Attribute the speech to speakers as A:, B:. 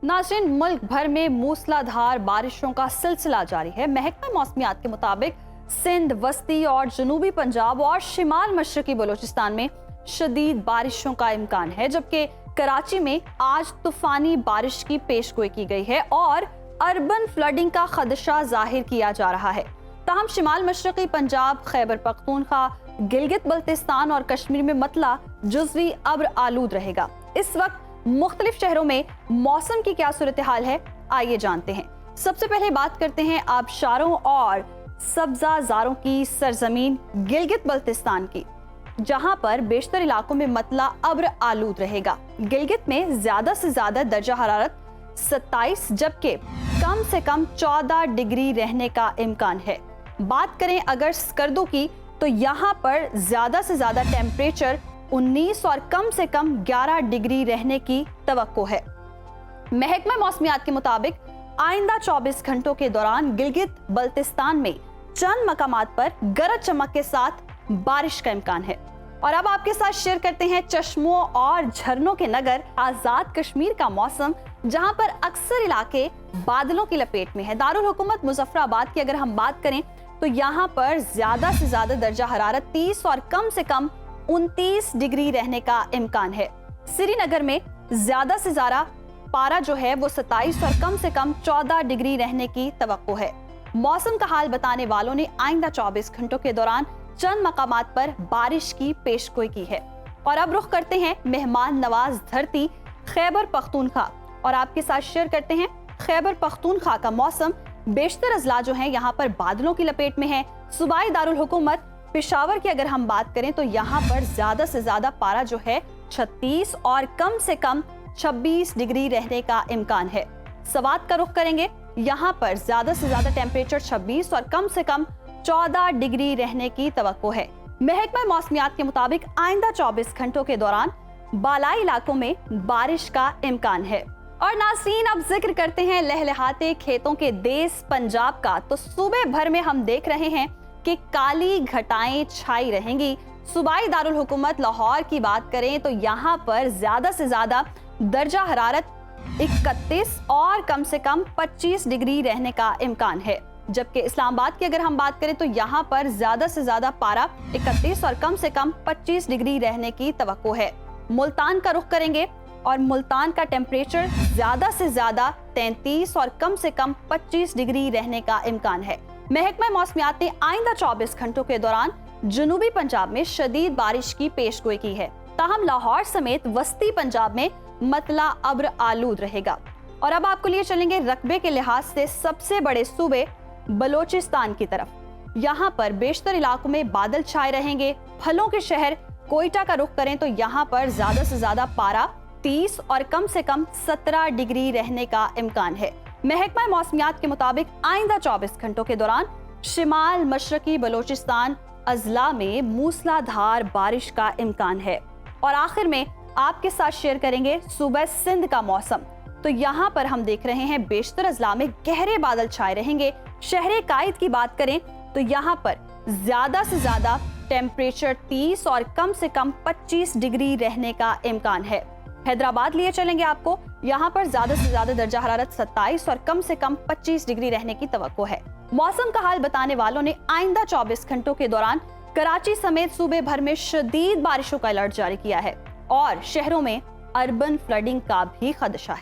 A: नाज़रीन, मुल्क भर में मूसलाधार बारिशों का सिलसिला जारी है। महकमा मौसमियात के मुताबिक सिंध, वस्ती और जनूबी पंजाब और शिमाल मशरकी बलोचिस्तान में शदीद बारिशों का इम्कान है, जबकि कराची में आज तूफानी बारिश की पेशगोई की गई है और अर्बन फ्लडिंग का खदशा जाहिर किया जा रहा है। ताहम शिमाल मशरकी पंजाब, खैबर पख्तूनख्वा, गिलगित बल्तिस्तान और कश्मीर में मतला जुज़वी अब्र आलूद रहेगा। इस वक्त मुख्तलिफ शहरों में मौसम की क्या सूरत हाल है, आइए जानते हैं। सबसे पहले बात करते हैं आबशारों और सब्जाजारों की सरजमीन गिलगित बल्तिस्तान की, जहां पर बेशतर इलाकों में मतला अब्र आलूद रहेगा। गिलगित में ज्यादा से ज्यादा दर्जा हरारत 27 जबकि कम से कम 14 डिग्री रहने का इम्कान है। बात करें अगर स्कर्दो की, तो यहाँ पर ज्यादा से ज्यादा टेम्परेचर 19 और कम से कम 11 डिग्री रहने की तवक्को है। महकमा मौसमियात के मुताबिक आइंदा 24 घंटों के दौरान गिलगित बल्तिस्तान में चंद मकामात पर गरज चमक के साथ बारिश का इम्कान है। और अब आपके साथ शेयर करते हैं चश्मों और झरनों के नगर आजाद कश्मीर का मौसम, जहां पर अक्सर इलाके बादलों की लपेट में है। दारुल हुकूमत मुजफ्फराबाद की अगर हम बात करें तो यहाँ पर ज्यादा से ज्यादा दर्जा हरारत 30 और कम से कम 29 डिग्री रहने का इम्कान है। श्रीनगर में ज्यादा से ज्यादा पारा जो है वो 27 और कम से कम 14 डिग्री रहने की तवक्को है। मौसम का हाल बताने वालों ने आइंदा 24 घंटों के दौरान चंद मकामात पर बारिश की पेशगोई की है। और अब रुख करते हैं मेहमान नवाज धरती खैबर पख्तूनख्वा और आपके साथ शेयर करते हैं खैबर पख्तूनख्वा का मौसम। बेशतर अजला जो है यहाँ पर बादलों की लपेट में है। सूबाई दारुल हुकूमत पेशावर की अगर हम बात करें तो यहाँ पर ज्यादा से ज्यादा पारा जो है 36 और कम से कम 26 डिग्री रहने का इम्कान है। सवात का रुख करेंगे, यहाँ पर ज्यादा से ज्यादा टेम्परेचर 26 और कम से कम 14 डिग्री रहने की तवक्को है। महकमा मौसमियात के मुताबिक आइंदा 24 घंटों के दौरान बालाई इलाकों में बारिश का इम्कान है। और नाज़रीन, अब जिक्र करते हैं लहलहाते खेतों के देश पंजाब का। तो सूबे भर में हम देख रहे हैं कि काली घटाएं छाई रहेंगी। सूबाई दारुल हुकूमत लाहौर की बात करें तो यहाँ पर ज्यादा से ज्यादा दर्जा हरारत 31 और कम से कम 25 डिग्री रहने का इम्कान है, जबकि इस्लामाबाद की अगर हम बात करें तो यहाँ पर ज्यादा से ज्यादा पारा 31 और कम से कम 25 डिग्री रहने की तवक्को है। मुल्तान का रुख करेंगे और मुल्तान का टेम्परेचर ज्यादा से ज्यादा 33 और कम से कम 25 डिग्री रहने का इम्कान है। महकमा मौसमियात ने आइंदा 24 घंटों के दौरान जनूबी पंजाब में शदीद बारिश की पेशगोई की है। ताहम लाहौर समेत वस्ती पंजाब में मतला अब्र आलूद रहेगा। और अब आपको लिए चलेंगे रकबे के लिहाज से सबसे बड़े सूबे बलोचिस्तान की तरफ। यहाँ पर बेशतर इलाकों में बादल छाए रहेंगे। फलों के शहर कोयटा का रुख करें तो यहाँ पर ज्यादा से ज्यादा पारा 30 और कम से कम 17 डिग्री रहने का इम्कान है। महकमा मौसमियात के मुताबिक आइंदा 24 घंटों के दौरान शिमाल मशरकी बलोचिस्तान अजला में मूसलाधार बारिश का इम्कान है। और आखिर में आपके साथ शेयर करेंगे सूबा सिंध का मौसम। तो यहाँ पर हम देख रहे हैं बेशतर अजला में गहरे बादल छाए रहेंगे। शहरे कायद की बात करें तो यहाँ पर ज्यादा से ज्यादा टेम्परेचर 30 और कम से कम 25 डिग्री रहने का इम्कान है। हैदराबाद लिए चलेंगे आपको, यहाँ पर ज्यादा से ज्यादा दर्जा हरारत 27 और कम से कम 25 डिग्री रहने की तवक्को है। मौसम का हाल बताने वालों ने आइंदा 24 घंटों के दौरान कराची समेत सूबे भर में शदीद बारिशों का अलर्ट जारी किया है और शहरों में अर्बन फ्लडिंग का भी खदशा है।